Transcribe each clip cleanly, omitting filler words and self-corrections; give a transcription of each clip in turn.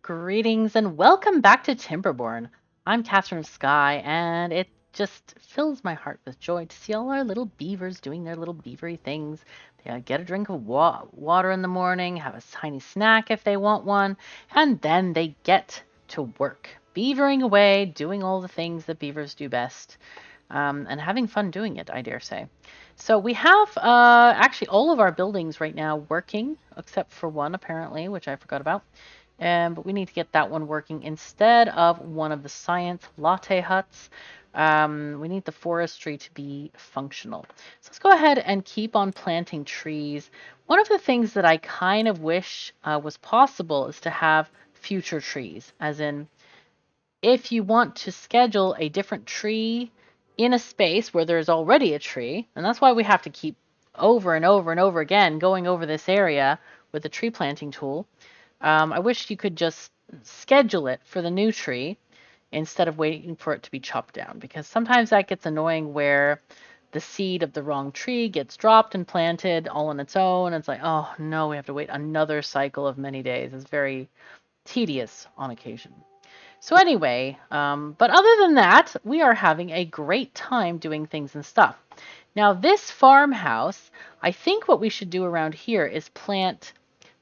Greetings and welcome back to Timberborn. I'm KatherineOfSky, and it just fills my heart with joy to see all our little beavers doing their little beavery things. They get a drink of water in the morning, have a tiny snack if they want one, and then they get to work, beavering away, doing all the things that beavers do best, and having fun doing it, I dare say. So we have actually all of our buildings right now working, except for one apparently, which I forgot about. But we need to get that one working instead of one of the science latte huts. We need the forestry to be functional. So let's go ahead and keep on planting trees. One of the things that I kind of wish was possible is to have future trees, as in if you want to schedule a different tree in a space where there's already a tree, and that's why we have to keep over and over and over again going over this area with the tree planting tool. I wish you could just schedule it for the new tree instead of waiting for it to be chopped down, because sometimes that gets annoying where the seed of the wrong tree gets dropped and planted all on its own. It's like, oh no, we have to wait another cycle of many days. It's very tedious on occasion. So anyway, but other than that, we are having a great time doing things and stuff. Now this farmhouse, I think what we should do around here is plant,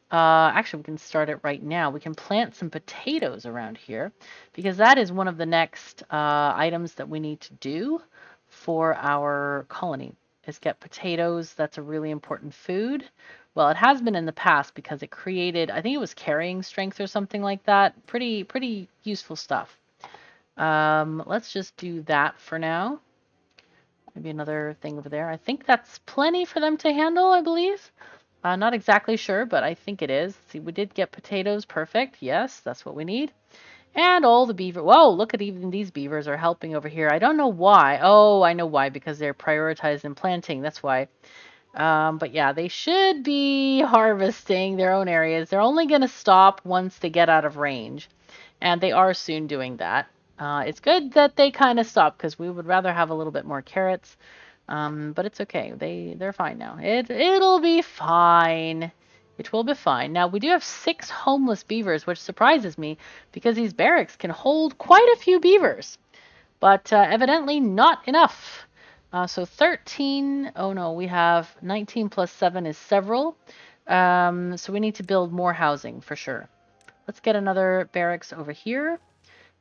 actually we can start it right now. We can plant some potatoes around here because that is one of the next items that we need to do for our colony is get potatoes. That's a really important food. Well, it has been in the past because it created, I think it was carrying strength or something like that. Pretty useful stuff. Let's just do that for now. Maybe another thing over there. I think that's plenty for them to handle, I believe. Not exactly sure, but I think it is. See, we did get potatoes. Perfect. Yes, that's what we need. And all the beaver. Whoa, look at even these beavers are helping over here. I don't know why. Oh, I know why, because they're prioritized in planting. That's why. But yeah, they should be harvesting their own areas. They're only going to stop once they get out of range. And they are soon doing that. It's good that they kind of stop because we would rather have a little bit more carrots. But it's okay. They're fine now. It'll be fine. It will be fine. Now we do have 6 homeless beavers, which surprises me because these barracks can hold quite a few beavers, but evidently not enough. So 13. Oh no, we have 19 plus 7 is several. So we need to build more housing for sure. Let's get another barracks over here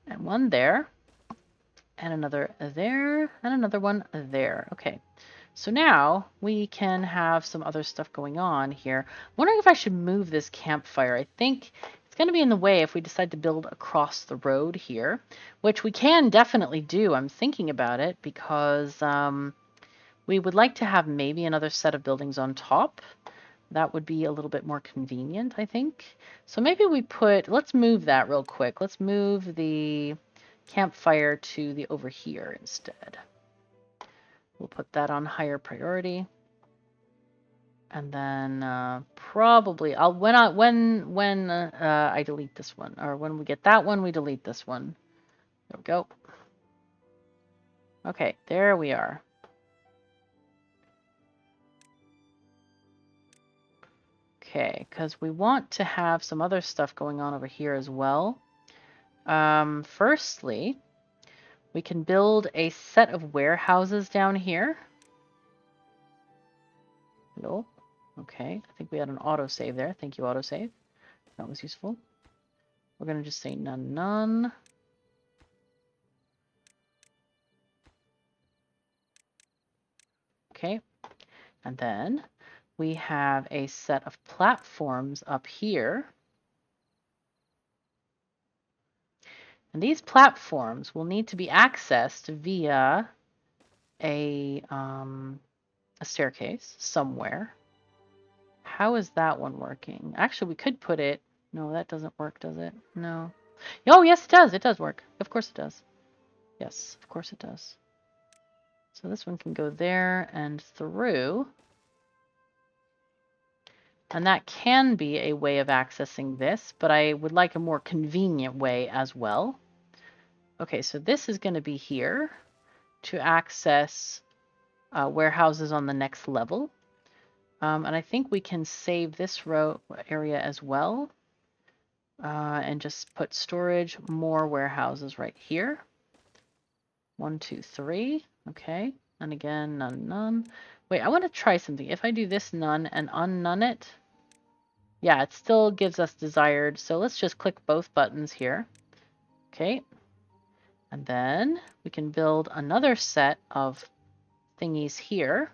and one there and another there and another one there. Okay. So now we can have some other stuff going on here. I'm wondering if I should move this campfire. I think it's going to be in the way if we decide to build across the road here, which we can definitely do. I'm thinking about it because we would like to have maybe another set of buildings on top. That would be a little bit more convenient, I think. So maybe we let's move that real quick. Let's move the campfire to the over here instead. We'll put that on higher priority. And then probably when I delete this one, or when we get that one, we delete this one. There we go. Okay, there we are. Okay, because we want to have some other stuff going on over here as well. Firstly, we can build a set of warehouses down here. Hello. Okay, I think we had an autosave there. Thank you, autosave. That was useful. We're going to just say none, none. Okay, and then we have a set of platforms up here. And these platforms will need to be accessed via a staircase somewhere. How is that one working? Actually, we could put it... No, that doesn't work, does it? No. Oh, yes, it does. It does work. Of course it does. Yes, of course it does. So this one can go there and through. And that can be a way of accessing this, but I would like a more convenient way as well. Okay, so this is going to be here to access warehouses on the next level. And I think we can save this row area as well. and just put storage, more warehouses right here. 1, 2, 3. Okay. And again, none, none. Wait, I want to try something. If I do this none and unnone it, yeah, it still gives us desired. So let's just click both buttons here. Okay. And then we can build another set of thingies here,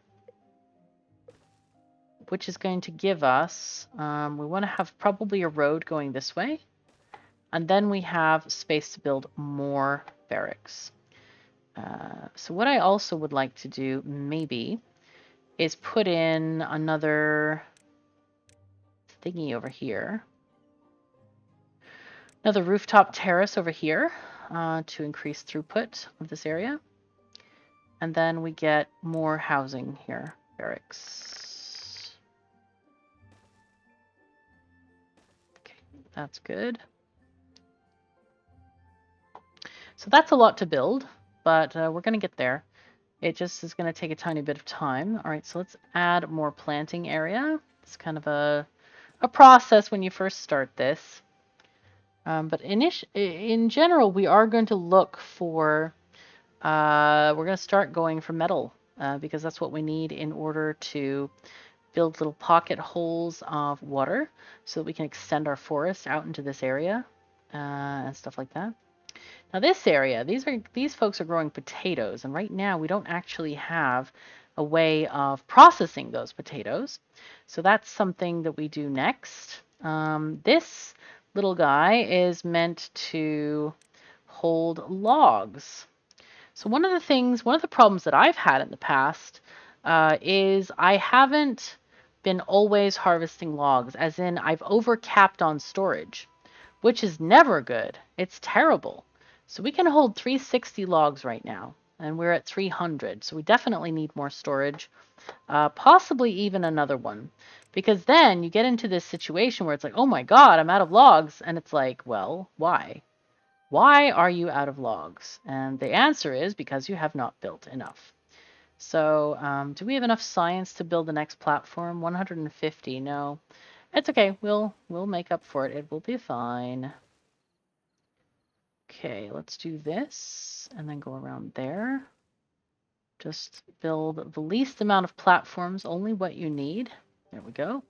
which is going to give us, we want to have probably a road going this way. And then we have space to build more barracks. So what I also would like to do maybe is put in another thingy over here. Another rooftop terrace over here to increase throughput of this area. And then we get more housing here, barracks. Okay, that's good. So that's a lot to build, but we're going to get there. It just is going to take a tiny bit of time. All right, so let's add more planting area. It's kind of a process when you first start this. But in general, we are going to look for, we're going to start going for metal because that's what we need in order to build little pocket holes of water so that we can extend our forest out into this area and stuff like that. Now this area, these folks are growing potatoes, and right now we don't actually have a way of processing those potatoes. So that's something that we do next. This little guy is meant to hold logs. So one of the problems that I've had in the past is I haven't been always harvesting logs, as in I've overcapped on storage, which is never good. It's terrible. So we can hold 360 logs right now, and we're at 300. So we definitely need more storage, possibly even another one, because then you get into this situation where it's like, oh my God, I'm out of logs. And it's like, well, why? Why are you out of logs? And the answer is because you have not built enough. So do we have enough science to build the next platform? 150, no. It's okay, we'll make up for it. It will be fine. Okay, let's do this and then go around there. Just build the least amount of platforms, only what you need. There we go.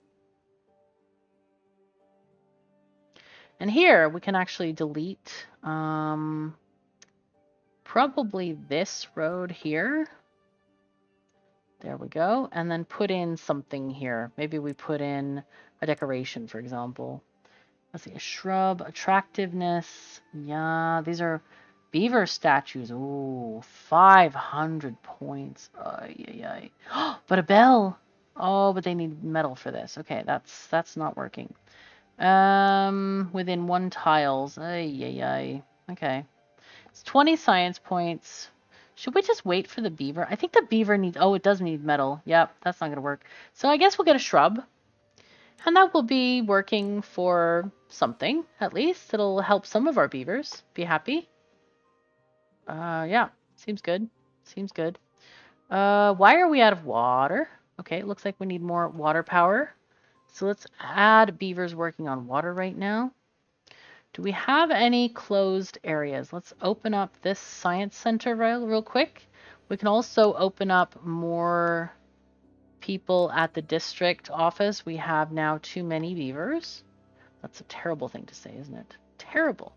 And here we can actually delete probably this road here. There we go. And then put in something here. Maybe we put in a decoration, for example. Let's see, a shrub, attractiveness. Yeah, these are beaver statues. Ooh, 500 points. Ay. But a bell. Oh, but they need metal for this. Okay, that's not working. Within 1 tiles. Ay. Okay. It's 20 science points. Should we just wait for the beaver? I think the beaver needs... Oh, it does need metal. Yep, that's not going to work. So I guess we'll get a shrub. And that will be working for something, at least. It'll help some of our beavers be happy. Yeah, seems good. Seems good. Why are we out of water? Okay, it looks like we need more water power. So let's add beavers working on water right now. Do we have any closed areas? Let's open up this science center real quick. We can also open up more people at the district office. We have now too many beavers. That's a terrible thing to say, isn't it? Terrible.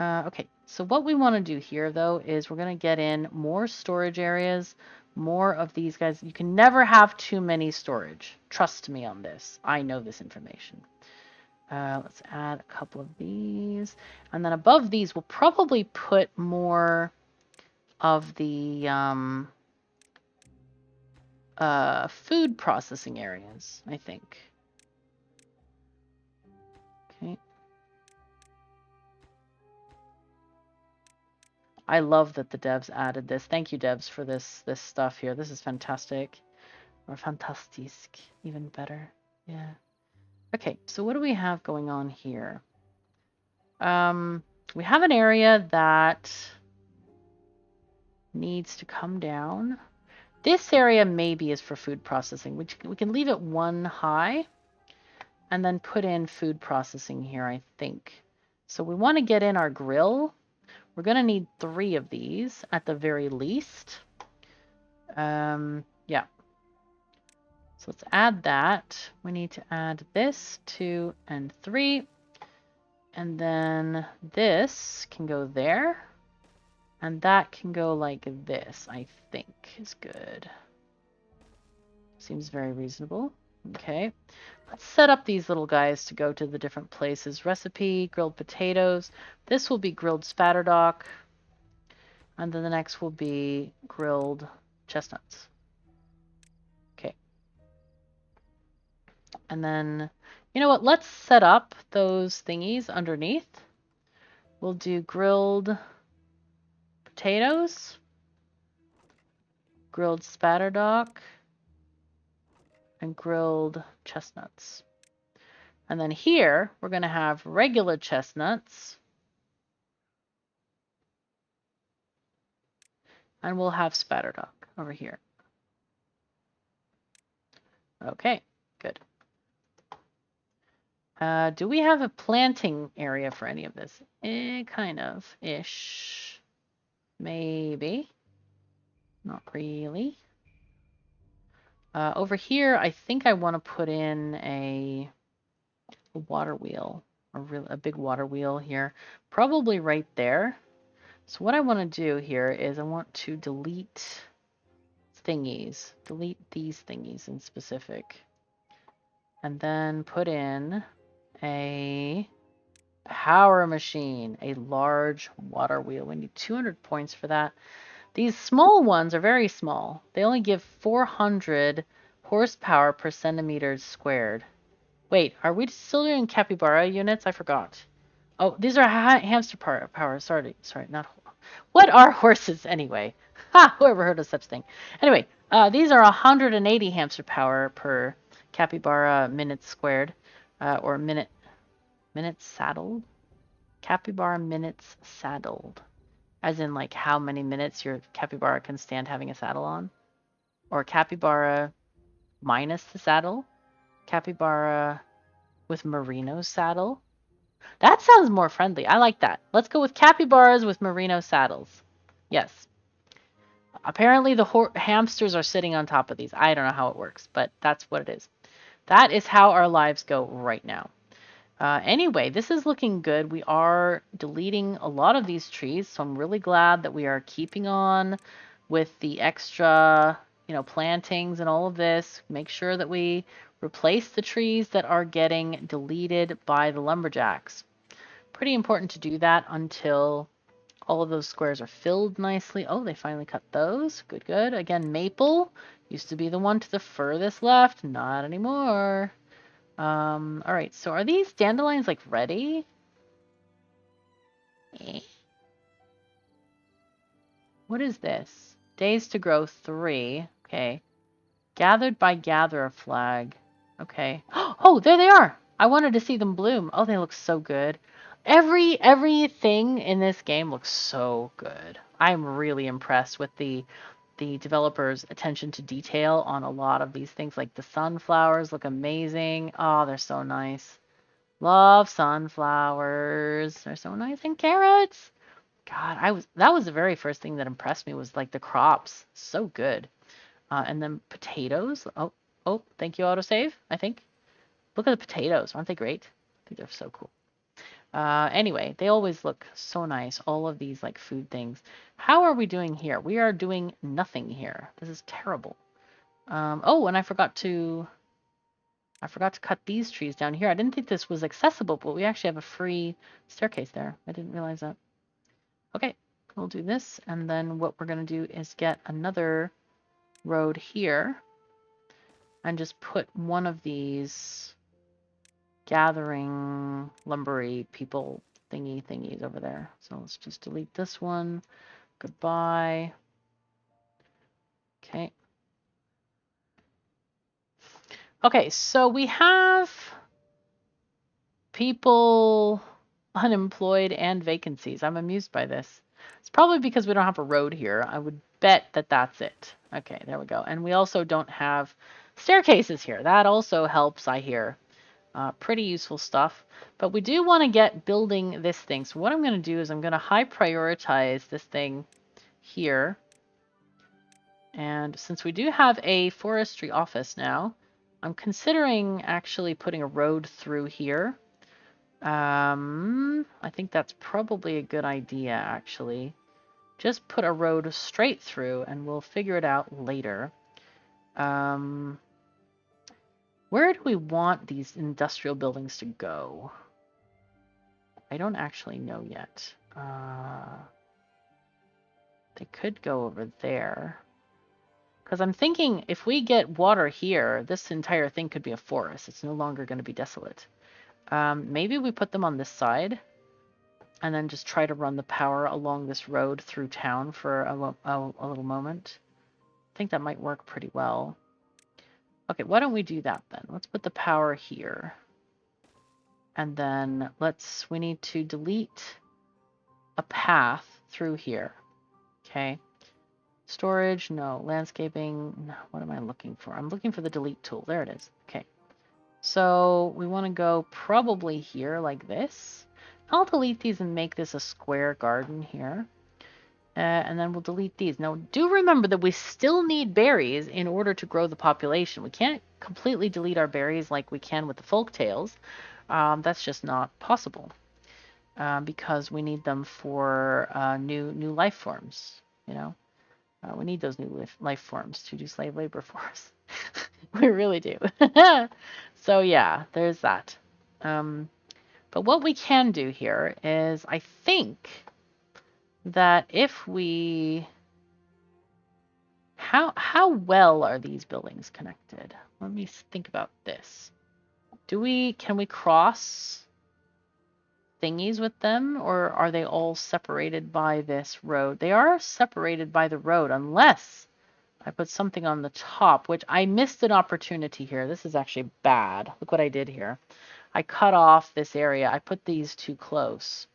Okay, so what we want to do here, though, is we're going to get in more storage areas, more of these guys. You can never have too many storage. Trust me on this. I know this information. Let's add a couple of these. And then above these, we'll probably put more of the food processing areas, I think. Okay. I love that the devs added this. Thank you, devs, for this stuff here. This is fantastic. Or fantastisk, even better. Yeah. Okay, so what do we have going on here? We have an area that needs to come down. This area maybe is for food processing, which we can leave it 1 high. and then put in food processing here, I think. So we want to get in our grill. We're going to need 3 of these at the very least. Yeah. So let's add that. We need to add this, 2 and 3. And then this can go there. And that can go like this, I think is good. Seems very reasonable. Okay. Let's set up these little guys to go to the different places. Recipe, grilled potatoes. This will be grilled spatterdock. And then the next will be grilled chestnuts. Okay. And then, you know what? Let's set up those thingies underneath. We'll do grilled potatoes, grilled spatterdock, and grilled chestnuts. And then here, we're going to have regular chestnuts. And we'll have spatterdock over here. Okay, good. Do we have a planting area for any of this? Kind of, ish. Maybe. Not really. Over here, I think I want to put in a water wheel, a big water wheel here, probably right there. So what I want to do here is I want to delete thingies, delete these thingies in specific, and then put in a power machine, a large water wheel. We need 200 points for that. These small ones are very small. They only give 400 horsepower per centimeter squared. Wait, are we still doing capybara units? I forgot. Oh, these are hamster power. Sorry, not. What are horses anyway? Ha! Whoever heard of such thing? Anyway, these are 180 hamster power per capybara minutes squared, or minutes saddled. Capybara minutes saddled, as in like how many minutes your capybara can stand having a saddle on, or capybara minus the saddle, capybara with merino saddle. That sounds more friendly. I like that. Let's go with capybaras with merino saddles. Yes. Apparently the hamsters are sitting on top of these. I don't know how it works, but that's what it is. That is how our lives go right now. Anyway, this is looking good. We are deleting a lot of these trees, so I'm really glad that we are keeping on with the extra, plantings and all of this. Make sure that we replace the trees that are getting deleted by the lumberjacks. Pretty important to do that until all of those squares are filled nicely. Oh, they finally cut those. Good, good. Again, maple used to be the one to the furthest left. Not anymore. All right, so are these dandelions like ready? What is this? Days to grow 3. Okay. Gathered by gatherer flag. Okay. Oh, there they are. I wanted to see them bloom. Oh, they look so good. Everything in this game looks so good. I'm really impressed with the developers' attention to detail on a lot of these things. Like the sunflowers look amazing. Oh, they're so nice. Love sunflowers. They're so nice. And carrots. God, that was the very first thing that impressed me was like the crops. So good. And then potatoes. Oh, thank you, autosave, I think. Look at the potatoes. Aren't they great? I think they're so cool. Anyway, they always look so nice. All of these like food things. How are we doing here? We are doing nothing here. This is terrible. Oh, and I forgot to cut these trees down here. I didn't think this was accessible, but we actually have a free staircase there. I didn't realize that. Okay, we'll do this, and then what we're going to do is get another road here and just put one of these gathering lumbery people thingies over there. So let's just delete this one. Goodbye. Okay. Okay, so we have people unemployed and vacancies. I'm amused by this. It's probably because we don't have a road here. I would bet that that's it. Okay, there we go. And we also don't have staircases here. That also helps, I hear. Pretty useful stuff. But we do want to get building this thing. So what I'm going to do is I'm going to high prioritize this thing here. And since we do have a forestry office now, I'm considering actually putting a road through here. I think that's probably a good idea, actually. Just put a road straight through, and we'll figure it out later. Where do we want these industrial buildings to go? I don't actually know yet. They could go over there. Because I'm thinking if we get water here, this entire thing could be a forest. It's no longer going to be desolate. Maybe we put them on this side and then just try to run the power along this road through town for a little moment. I think that might work pretty well. Okay, why don't we do that then? Let's put the power here. And then we need to delete a path through here. Okay. Storage, no. Landscaping, no. What am I looking for? I'm looking for the delete tool. There it is. Okay. So we want to go probably here like this. I'll delete these and make this a square garden here. And then we'll delete these. Now, do remember that we still need berries in order to grow the population. We can't completely delete our berries like we can with the folktales. That's just not possible because we need them for new life forms. You know, we need those new life forms to do slave labor for us. We really do. So yeah, there's that. But what we can do here is, I think that if we... How well are these buildings connected? Let me think about this. Can we cross thingies with them, or are they all separated by this road? They are separated by the road, unless I put something on the top, which I missed an opportunity here. This is actually bad. Look what I did here. I cut off this area. I put these too close.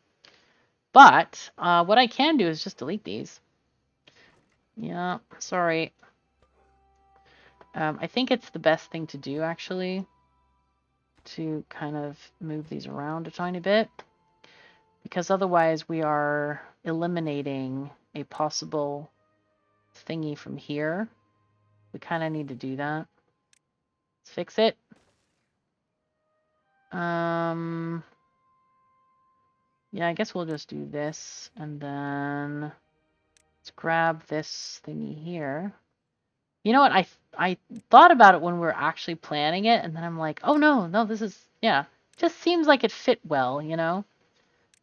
But what I can do is just delete these. Yeah, sorry. I think it's the best thing to do, actually, to kind of move these around a tiny bit, because otherwise we are eliminating a possible thingy from here. We kind of need to do that. Let's fix it. Yeah, I guess we'll just do this, and then let's grab this thingy here. You know what? I thought about it when we were actually planning it, and then I'm like, oh no, this is, yeah, just seems like it fit well, you know?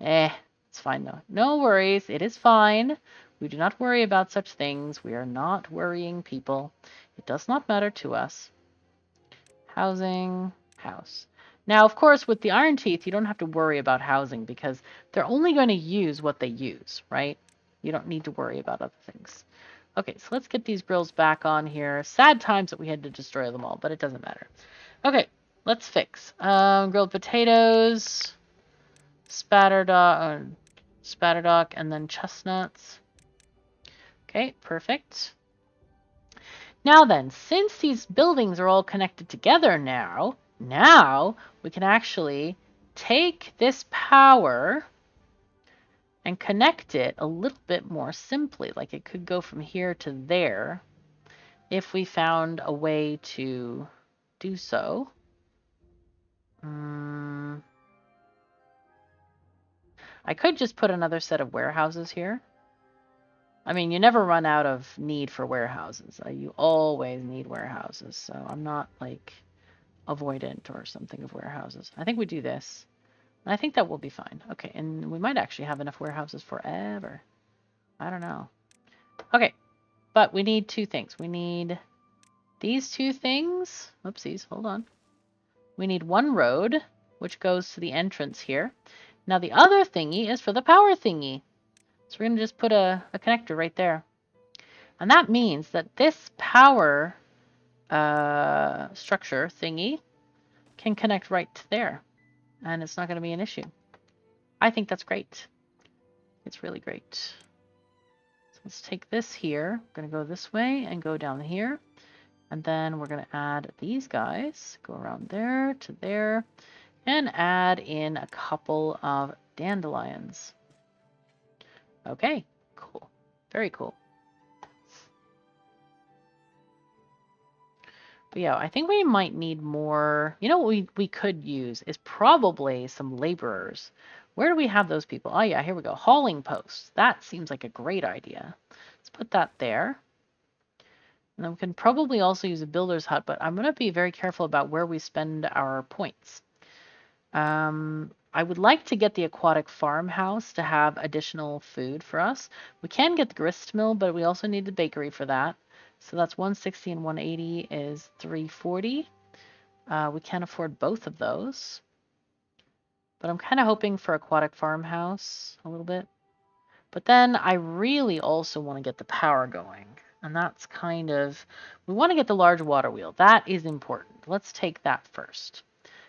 It's fine though. No worries, it is fine. We do not worry about such things. We are not worrying people. It does not matter to us. Housing, house. Now, of course, with the Iron Teeth, you don't have to worry about housing because they're only going to use what they use, right? You don't need to worry about other things. Okay, so let's get these grills back on here. Sad times that we had to destroy them all, but it doesn't matter. Okay, let's fix. Grilled potatoes, spatterdock, and then chestnuts. Okay, perfect. Now then, since these buildings are all connected together now we can actually take this power and connect it a little bit more simply. Like it could go from here to there if we found a way to do so. I could just put another set of warehouses here. I mean, you never run out of need for warehouses. You always need warehouses. So I'm not like avoidant or something of warehouses. I think we do this. I think that will be fine. Okay, and we might actually have enough warehouses forever. I don't know. Okay, but we need two things. We need these two things. Oopsies, hold on. We need one road, which goes to the entrance here. Now the other thingy is for the power thingy. So we're going to just put a connector right there. And that means that this power structure thingy can connect right to there. And it's not going to be an issue. I think that's great. It's really great. So let's take this here. I'm going to go this way and go down here. And then we're going to add these guys. Go around there to there. And add in a couple of dandelions. Okay, cool. Very cool. But yeah, I think we might need more. You know what we could use is probably some laborers. Where do we have those people? Oh yeah, here we go. Hauling posts. That seems like a great idea. Let's put that there. And then we can probably also use a builder's hut, but I'm going to be very careful about where we spend our points. I would like to get the aquatic farmhouse to have additional food for us. We can get the grist mill, but we also need the bakery for that. So that's 160 and 180 is 340. We can't afford both of those. But I'm kind of hoping for aquatic farmhouse a little bit. But then I really also want to get the power going. And that's kind of, we want to get the large water wheel. That is important. Let's take that first.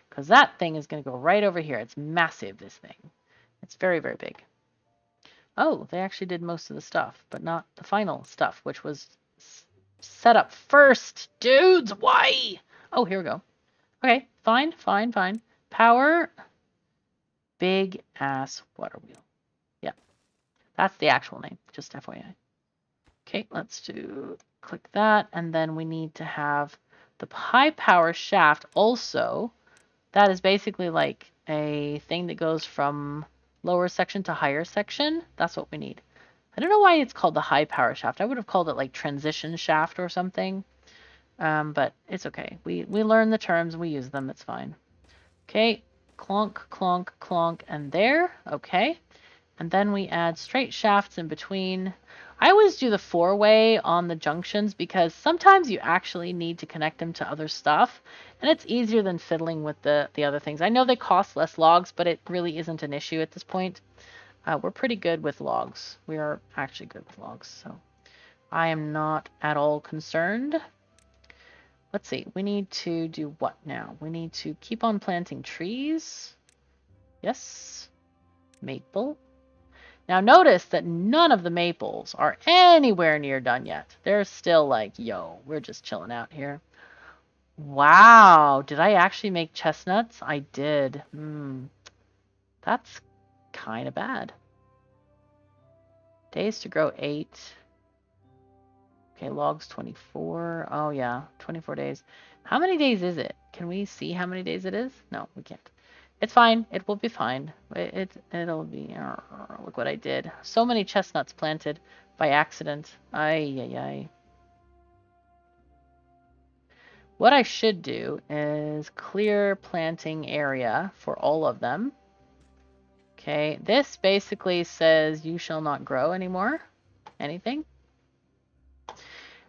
Because that thing is going to go right over here. It's massive, this thing. It's very, very big. Oh, they actually did most of the stuff, but not the final stuff, which was set up first. Dudes, why? Oh, here we go. Okay, fine, fine, fine. Power, big ass water wheel. Yeah, that's the actual name, just FYI. Okay, let's click that, and then we need to have the high power shaft also. That is basically like a thing that goes from lower section to higher section. That's what we need. I don't know why it's called the high power shaft. I would have called it like transition shaft or something. But it's okay. We learn the terms, we use them, it's fine. Okay, clonk, clonk, clonk, and there. Okay. And then we add straight shafts in between. I always do the four-way on the junctions because sometimes you actually need to connect them to other stuff, and it's easier than fiddling with the other things. I know they cost less logs, but it really isn't an issue at this point. We're pretty good with logs. We are actually good with logs, so I am not at all concerned. Let's see. We need to do what now? We need to keep on planting trees. Yes. Maple. Now notice that none of the maples are anywhere near done yet. They're still like, yo, we're just chilling out here. Wow, did I actually make chestnuts? I did. That's kind of bad. Days to grow 8. Okay, logs 24. Oh yeah, 24 days. How many days is it? Can we see how many days it is? No, we can't. It's fine. It will be fine. It'll be. Look what I did. So many chestnuts planted by accident. Ay, ay, ay. What I should do is clear planting area for all of them. Okay, this basically says you shall not grow anymore. Anything.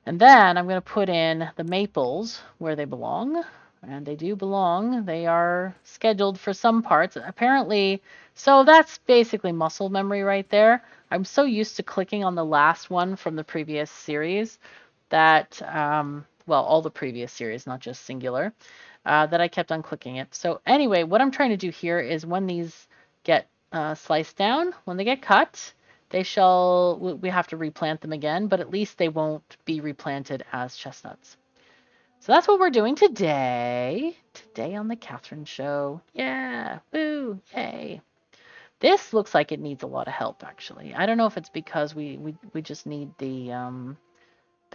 And then I'm going to put in the maples where they belong. And they do belong. They are scheduled for some parts. Apparently, so that's basically muscle memory right there. I'm so used to clicking on the last one from the previous series that, well, all the previous series, not just singular, that I kept on clicking it. So anyway, what I'm trying to do here is when these get sliced down, when they get cut, they shall, we have to replant them again, but at least they won't be replanted as chestnuts. So that's what we're doing today. Today on the Katherine Show. Yeah, woo, yay. This looks like it needs a lot of help, actually. I don't know if it's because we just need the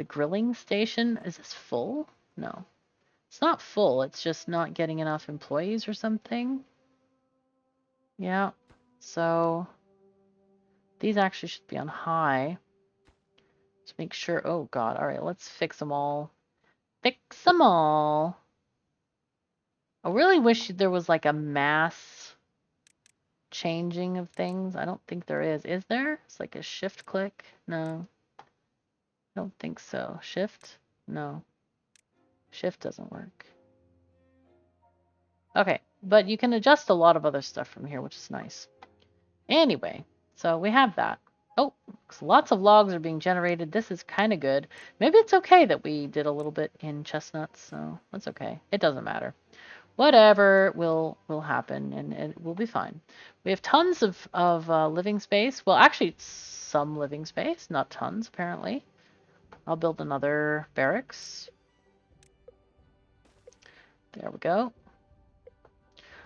grilling station. Is this full? No. It's not full. It's just not getting enough employees or something. Yeah. So these actually should be on high. Just make sure. Oh, God. All right, let's fix them all. Fix them all. I really wish there was like a mass changing of things. I don't think there is. Is there? It's like a shift click. No. I don't think so. Shift? No. Shift doesn't work. Okay, but you can adjust a lot of other stuff from here, which is nice. Anyway, so we have that. Oh, lots of logs are being generated. This is kind of good. Maybe it's okay that we did a little bit in chestnuts, so that's okay. It doesn't matter. Whatever will happen, and it will be fine. We have tons of living space. Well, actually, some living space, not tons, apparently. I'll build another barracks. There we go.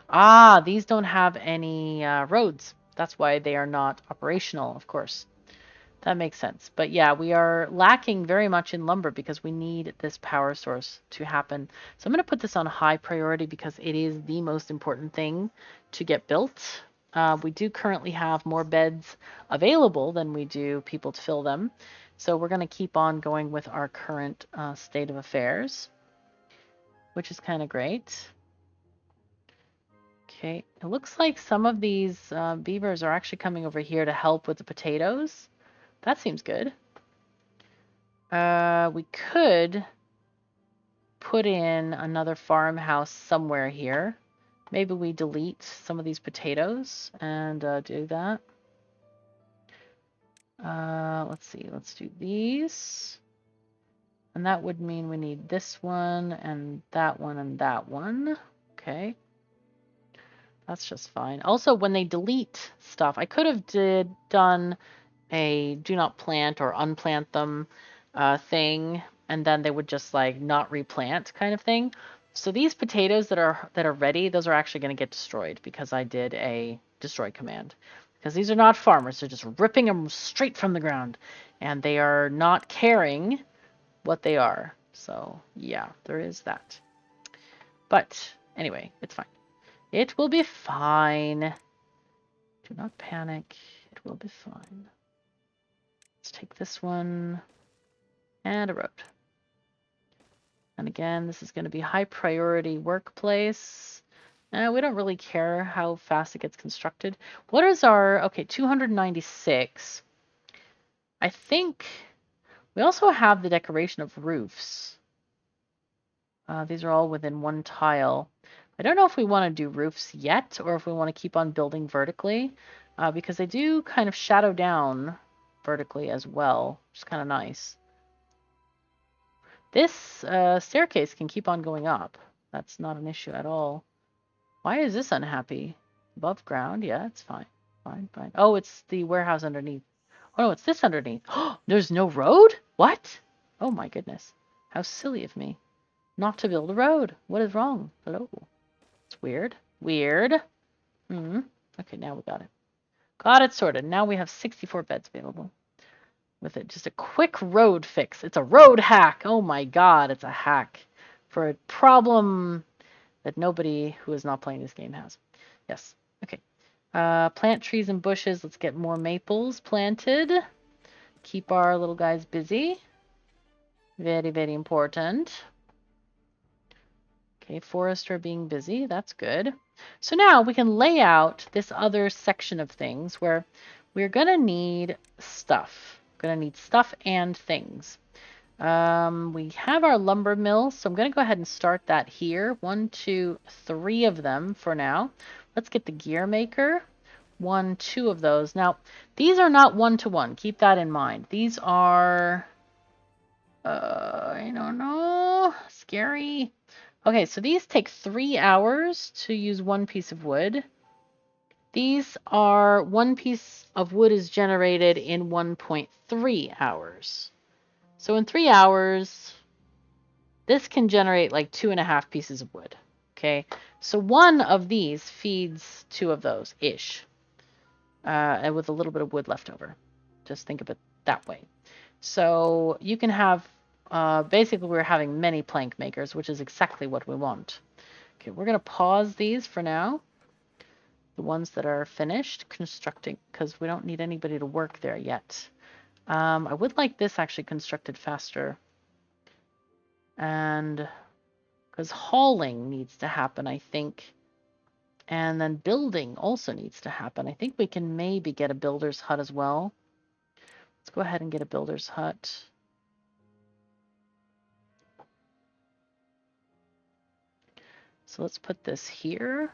Ah, these don't have any roads. That's why they are not operational, of course. That makes sense. But yeah, we are lacking very much in lumber because we need this power source to happen. So I'm going to put this on high priority because it is the most important thing to get built. We do currently have more beds available than we do people to fill them. So we're going to keep on going with our current state of affairs, which is kind of great. Okay, it looks like some of these beavers are actually coming over here to help with the potatoes. That seems good. We could put in another farmhouse somewhere here. Maybe we delete some of these potatoes and do that. Let's see, let's do these. And that would mean we need this one and that one and that one. Okay. That's just fine. Also, when they delete stuff, I could have done a do not plant or unplant them thing, and then they would just like not replant kind of thing. So these potatoes that are ready, those are actually going to get destroyed because I did a destroy command. Because these are not farmers, they're just ripping them straight from the ground, and they are not caring what they are. So yeah, there is that. But anyway, it's fine. It will be fine. Do not panic. It will be fine. Let's take this one and a road. And again, this is going to be high priority workplace. We don't really care how fast it gets constructed. What is our, okay, 296. I think we also have the decoration of roofs. These are all within one tile. I don't know if we want to do roofs yet or if we want to keep on building vertically because they do kind of shadow down vertically as well, which is kind of nice. This staircase can keep on going up. That's not an issue at all. Why is this unhappy? Above ground? Yeah, it's fine. Fine, fine. Oh, it's the warehouse underneath. Oh, no, it's this underneath. Oh, there's no road? What? Oh, my goodness. How silly of me. Not to build a road. What is wrong? Hello. It's weird. Weird. Okay, now we got it. Got it sorted. Now we have 64 beds available with it. Just a quick road fix. It's a road hack. Oh my god, it's a hack for a problem that nobody who is not playing this game has. Yes. Okay. Plant trees and bushes. Let's get more maples planted. Keep our little guys busy. Very, very important. Okay, forester being busy. That's good. So now we can lay out this other section of things where we're going to need stuff. We're going to need stuff and things. We have our lumber mill, so I'm going to go ahead and start that here. 1, 2, 3 of them for now. Let's get the gear maker. 1, 2 of those. Now, these are not one-to-one. Keep that in mind. These are, I don't know, scary. Okay, so these take 3 hours to use 1 piece of wood. These are 1 piece of wood is generated in 1.3 hours. So in 3 hours, this can generate like 2.5 pieces of wood. Okay, so 1 of these feeds 2 of those ish, and with a little bit of wood left over. Just think of it that way. So you can have, basically we're having many plank makers, which is exactly what we want. Okay, we're going to pause these for now. The ones that are finished constructing, because we don't need anybody to work there yet. I would like this actually constructed faster. And because hauling needs to happen, I think. And then building also needs to happen. I think we can maybe get a builder's hut as well. Let's go ahead and get a builder's hut. So let's put this here.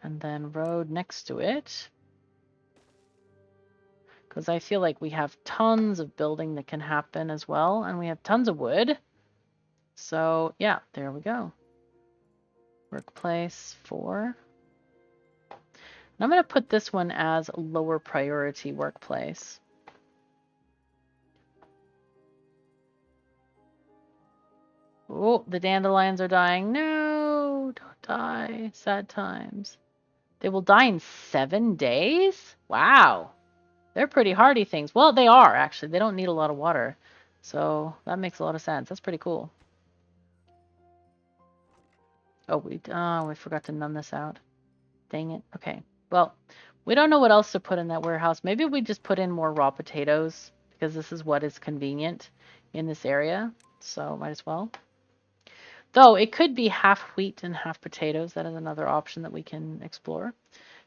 And then road next to it. Because I feel like we have tons of building that can happen as well. And we have tons of wood. So yeah, there we go. Workplace 4. And I'm going to put this one as a lower priority workplace. Oh, the dandelions are dying. No, don't die. Sad times. They will die in 7 days? Wow. They're pretty hardy things. Well, they are, actually. They don't need a lot of water. So that makes a lot of sense. That's pretty cool. Oh, we forgot to numb this out. Dang it. Okay. Well, we don't know what else to put in that warehouse. Maybe we just put in more raw potatoes because this is what is convenient in this area. So might as well. Though it could be half wheat and half potatoes. That is another option that we can explore.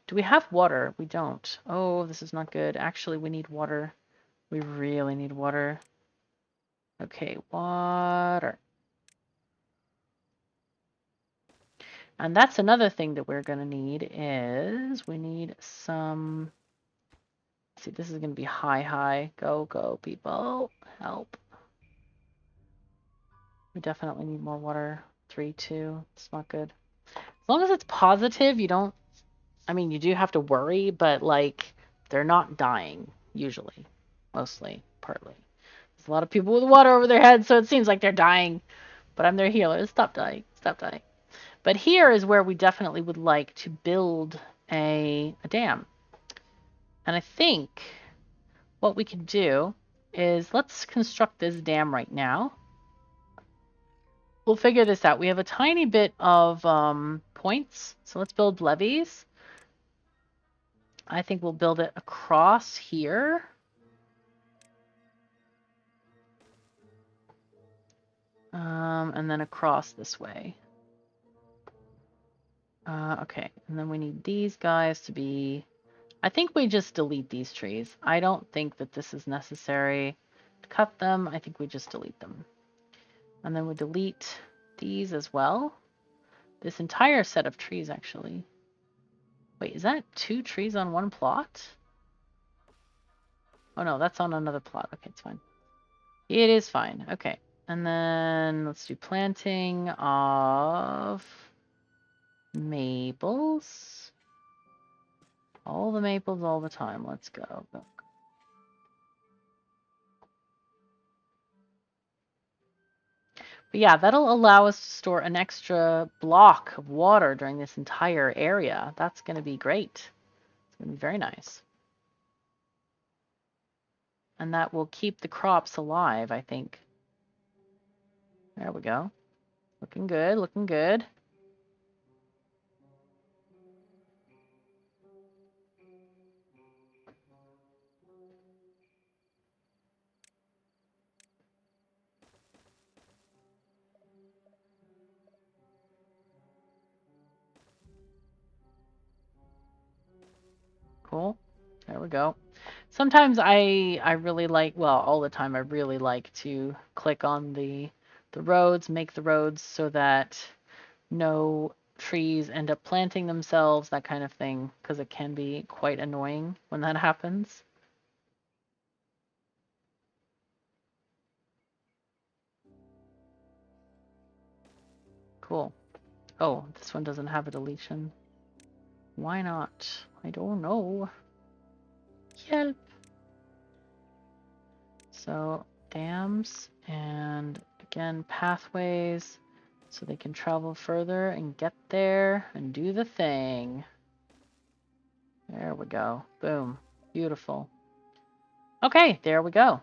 Do we have water? We don't. Oh, this is not good. Actually, we need water. We really need water. Okay, water. And that's another thing that we're going to need is we need some... See, this is going to be high. Go, go, people. Help. We definitely need more water. 3, 2. It's not good. As long as it's positive, you don't... I mean, you do have to worry, but, like, they're not dying, usually. Mostly. Partly. There's a lot of people with water over their heads, so it seems like they're dying. But I'm their healer. Stop dying. Stop dying. But here is where we definitely would like to build a dam. And I think what we can do is let's construct this dam right now. We'll figure this out. We have a tiny bit of points, so let's build levees. I think we'll build it across here. And then across this way. Okay, and then we need these guys to be... I think we just delete these trees. I don't think that this is necessary to cut them. I think we just delete them. And then we delete these as well. This entire set of trees, actually. Wait, is that 2 trees on 1 plot? Oh no, that's on another plot. Okay, it's fine. It is fine. Okay. And then let's do planting of maples. All the maples all the time. Let's go. Go. But yeah, that'll allow us to store an extra block of water during this entire area. That's going to be great. It's going to be very nice. And that will keep the crops alive, I think. There we go. Looking good, looking good. Cool. There we go. Sometimes I really like, well, all the time I really like to click on the roads, make the roads so that no trees end up planting themselves, that kind of thing, because it can be quite annoying when that happens. Cool. Oh, this one doesn't have a deletion. Why not? I don't know. Help. So dams and again pathways so they can travel further and get there and do the thing. There we go. Boom. Beautiful. Okay, there we go.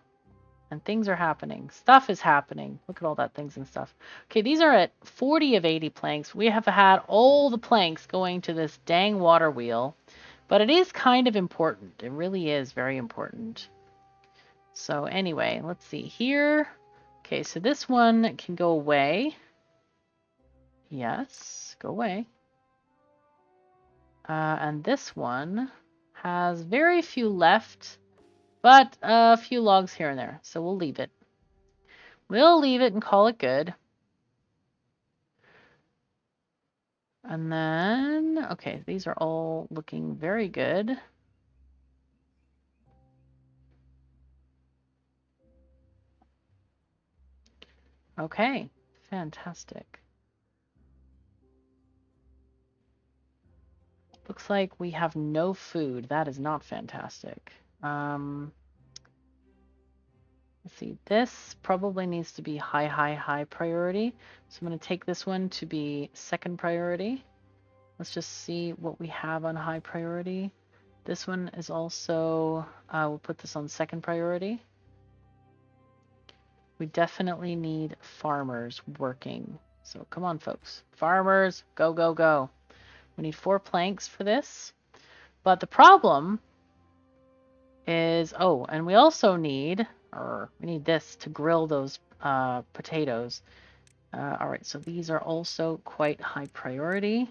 And things are happening. Stuff is happening. Look at all that things and stuff. Okay, these are at 40 of 80 planks. We have had all the planks going to this dang water wheel. But it is kind of important. It really is very important. So anyway, let's see here. Okay, so this one can go away. Yes, go away. And this one has very few left, but a few logs here and there. So we'll leave it. We'll leave it and call it good. And then, okay, these are all looking very good. Okay, fantastic. Looks like we have no food. That is not fantastic. Let's see, this probably needs to be high, high, high priority. So I'm going to take this one to be second priority. Let's just see what we have on high priority. This one is also, we'll put this on second priority. We definitely need farmers working. So come on, folks. Farmers, go, go, go. We need 4 planks for this. But the problem is, oh, and we also need, we need this to grill those potatoes. All right, so these are also quite high priority.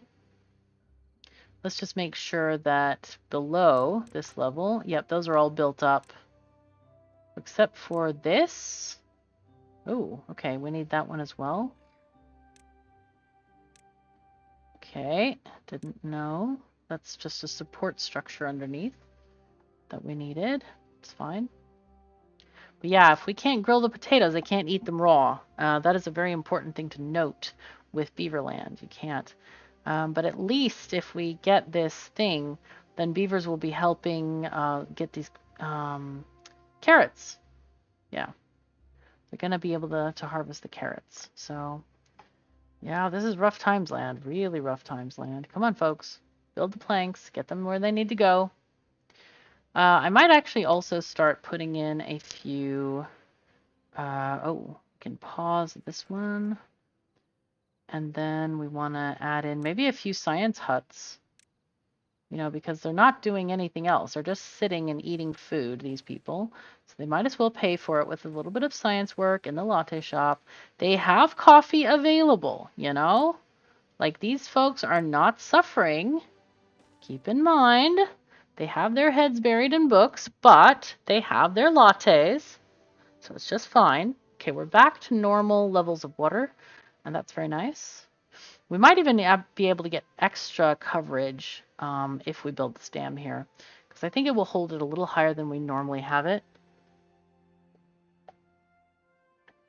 Let's just make sure that below this level, yep, those are all built up. Except for this. Oh, okay, we need that one as well. Okay, didn't know. That's just a support structure underneath that we needed. It's fine. But yeah, if we can't grill the potatoes, they can't eat them raw. That is a very important thing to note with Beaverland. You can't. But at least if we get this thing, then beavers will be helping get these carrots. Yeah. They're going to be able to harvest the carrots. So, yeah, this is rough times land. Really rough times land. Come on, folks. Build the planks. Get them where they need to go. I might actually also start putting in a few... oh, we can pause this one. And then we want to add in maybe a few science huts. You know, because they're not doing anything else. They're just sitting and eating food, these people. So they might as well pay for it with a little bit of science work in the latte shop. They have coffee available, you know? Like, these folks are not suffering. Keep in mind, they have their heads buried in books, but they have their lattes. So it's just fine. Okay, we're back to normal levels of water, and that's very nice. We might even be able to get extra coverage if we build this dam here, because I think it will hold it a little higher than we normally have it.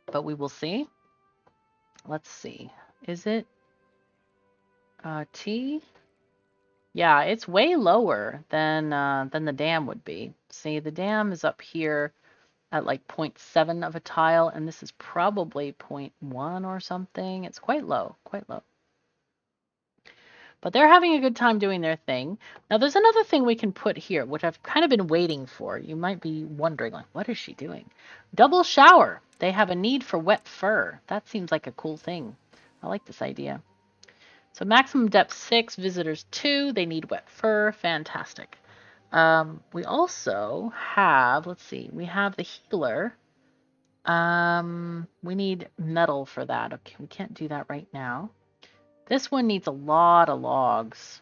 But we will see. Let's see. Is it T? Yeah, it's way lower than the dam would be. See, the dam is up here at like 0.7 of a tile, and this is probably 0.1 or something. It's quite low, quite low. But they're having a good time doing their thing. Now, there's another thing we can put here, which I've kind of been waiting for. You might be wondering, like, what is she doing? Double shower. They have a need for wet fur. That seems like a cool thing. I like this idea. So maximum depth 6, visitors 2. They need wet fur. Fantastic. We also have, let's see, we have the healer. We need metal for that. Okay, we can't do that right now. This one needs a lot of logs.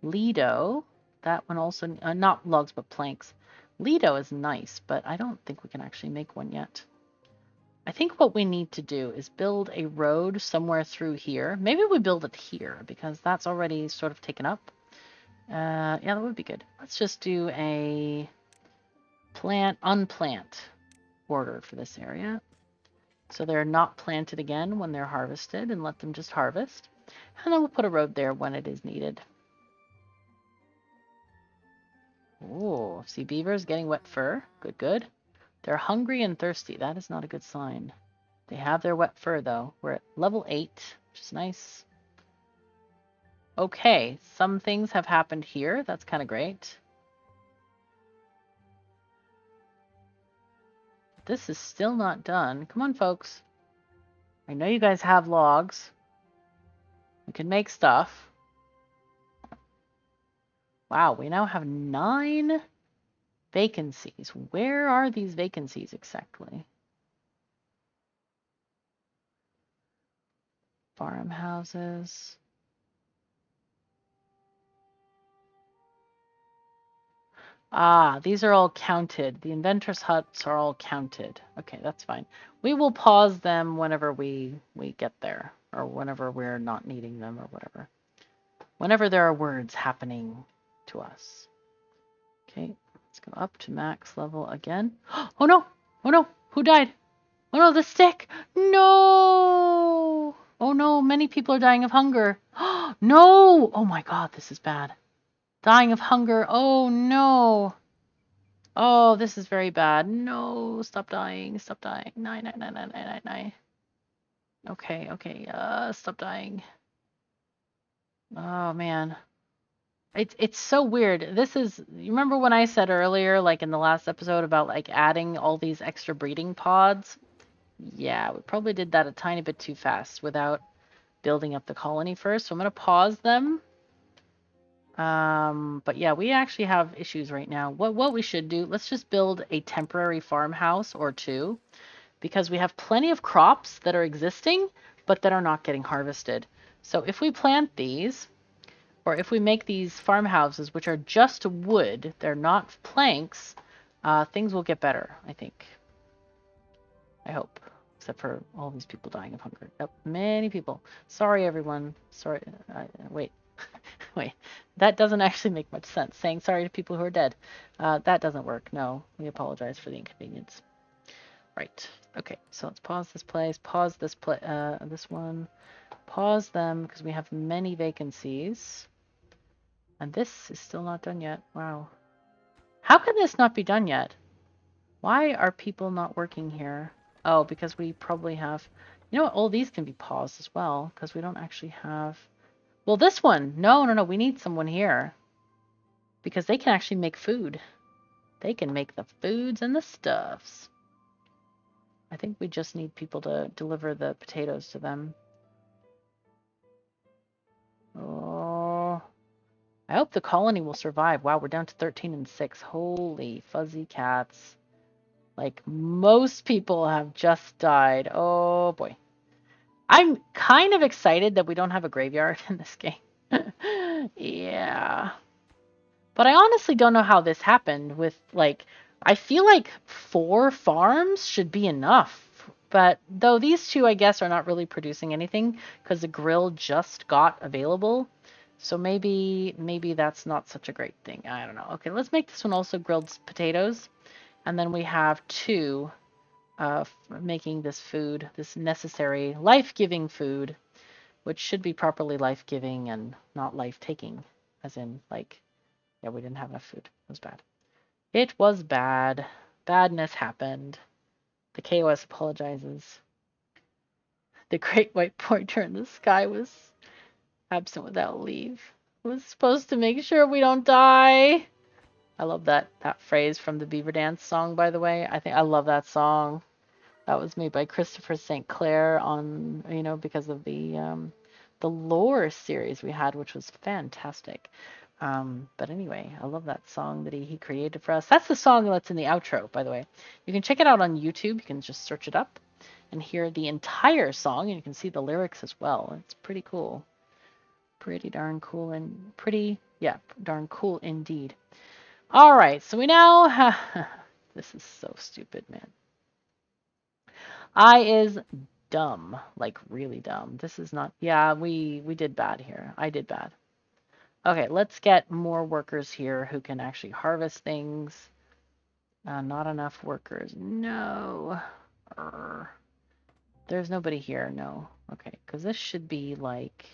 Lido, that one also, not logs, but planks. Lido is nice, but I don't think we can actually make one yet. I think what we need to do is build a road somewhere through here. Maybe we build it here, because that's already sort of taken up. Yeah, that would be good. Let's just do a unplant order for this area. So they're not planted again when they're harvested, and let them just harvest. And then we'll put a road there when it is needed. Oh, see beavers getting wet fur. Good, good. They're hungry and thirsty. That is not a good sign. They have their wet fur, though. We're at level 8, which is nice. Okay, some things have happened here. That's kind of great. This is still not done. Come on, folks. I know you guys have logs. We can make stuff. Wow, we now have 9 vacancies. Where are these vacancies exactly? Farmhouses. Ah, these are all counted. The inventor's huts are all counted. Okay, that's fine. We will pause them whenever we get there, or whenever we're not needing them, or whatever. Whenever there are words happening to us. Okay, let's go up to max level again. Oh no! Oh no! Who died? Oh no, the stick! No! Oh no, many people are dying of hunger. No! Oh my god, this is bad. Dying of hunger. Oh no! Oh, this is very bad. No, stop dying. Stop dying. Nine, nine, nine, nine, nine, nine, nine. Okay, okay. Stop dying. Oh man. It's so weird. This is, you remember when I said earlier, like in the last episode about like adding all these extra breeding pods? Yeah, we probably did that a tiny bit too fast without building up the colony first. So I'm gonna pause them. But yeah, we actually have issues right now. What we should do, let's just build a temporary farmhouse or two because we have plenty of crops that are existing but that are not getting harvested. So if we plant these, or if we make these farmhouses, which are just wood, they're not planks, things will get better, I think. I hope. Except for all these people dying of hunger. Yep, many people. Sorry, everyone. Sorry. Wait. Wait. That doesn't actually make much sense. Saying sorry to people who are dead. That doesn't work. No. We apologize for the inconvenience. Right. Okay. So let's pause this place. Pause this this one. Pause them because we have many vacancies. And this is still not done yet. Wow. How can this not be done yet? Why are people not working here? Oh, because we probably have... You know what? All these can be paused as well because we don't actually have... Well, this one. No, no, no. We need someone here because they can actually make food. They can make the foods and the stuffs. I think we just need people to deliver the potatoes to them. Oh... I hope the colony will survive. Wow, we're down to 13 and 6. Holy fuzzy cats. Like, most people have just died. Oh, boy. I'm kind of excited that we don't have a graveyard in this game. Yeah. But I honestly don't know how this happened with, like, I feel like 4 farms should be enough. But, though these two, I guess, are not really producing anything because the grill just got available. So maybe that's not such a great thing. I don't know. Okay, let's make this one also grilled potatoes. And then we have 2 making this food, this necessary life-giving food, which should be properly life-giving and not life-taking, as in, like, yeah, we didn't have enough food. It was bad. It was bad. Badness happened. The KOS apologizes. The great white pointer in the sky was absent without leave. It was supposed to make sure we don't die. I love that phrase from the Beaver Dance song, by the way. I love that song. That was made by Christopher St. Clair on, because of the lore series we had, which was fantastic. But anyway, I love that song that he created for us. That's the song that's in the outro, by the way. You can check it out on YouTube. You can just search it up and hear the entire song, and you can see the lyrics as well. It's pretty cool. Pretty darn cool and darn cool indeed. All right, so we now have... This is so stupid, man. I is dumb, like really dumb. This is not, yeah, we did bad here. I did bad. Okay, let's get more workers here who can actually harvest things. Not enough workers. No. There's nobody here. No. Okay, because this should be like,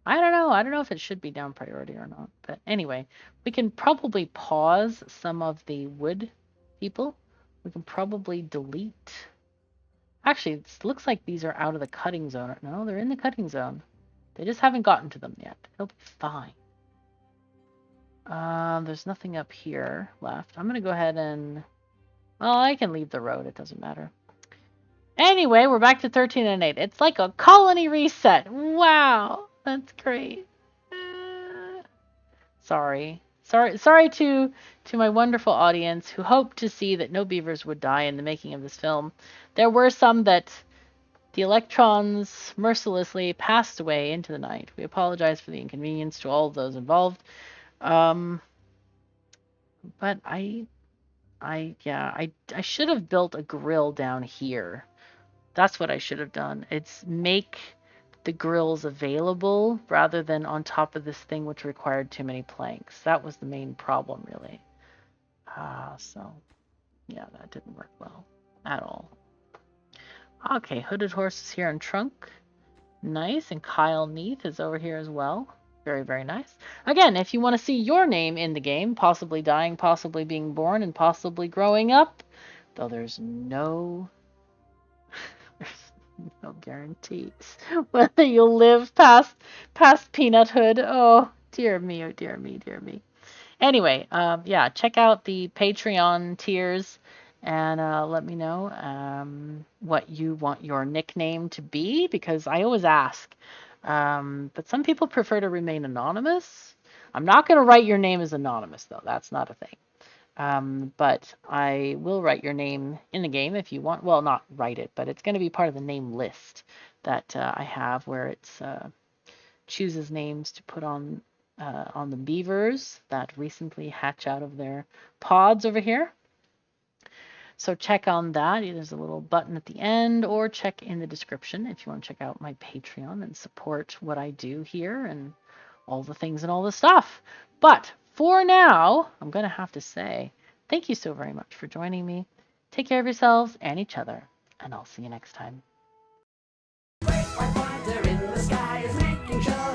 I don't know. I don't know if it should be down priority or not. But anyway, we can probably pause some of the wood people. We can probably delete. Actually, it looks like these are out of the cutting zone. No, they're in the cutting zone. They just haven't gotten to them yet. They'll be fine. There's nothing up here left. I'm going to go ahead and... Well, I can leave the road. It doesn't matter. Anyway, we're back to 13 and 8. It's like a colony reset. Wow. That's great. Sorry to my wonderful audience who hoped to see that no beavers would die in the making of this film. There were some that the electrons mercilessly passed away into the night. We apologize for the inconvenience to all of those involved. But I should have built a grill down here. That's what I should have done. It's make the grills available rather than on top of this thing which required too many planks. That was the main problem, really. So, yeah, that didn't work well at all. Okay, Hooded Horse is here in trunk. Nice, and Kyle Neath is over here as well. Very, very nice. Again, if you want to see your name in the game, possibly dying, possibly being born, and possibly growing up, though there's no guarantees whether you'll live past peanuthood. Oh, dear me, oh dear me, dear me. Anyway, yeah, check out the Patreon tiers and let me know what you want your nickname to be, because I always ask. But some people prefer to remain anonymous. I'm not going to write your name as anonymous, though. That's not a thing. But I will write your name in the game if you want. Well, not write it, but it's going to be part of the name list that I have, where it's chooses names to put on the beavers that recently hatch out of their pods over here. So check on that. There's a little button at the end, or check in the description if you want to check out my Patreon and support what I do here and all the things and all the stuff. But for now, I'm going to have to say thank you so very much for joining me. Take care of yourselves and each other, and I'll see you next time. Great white in the sky is making sure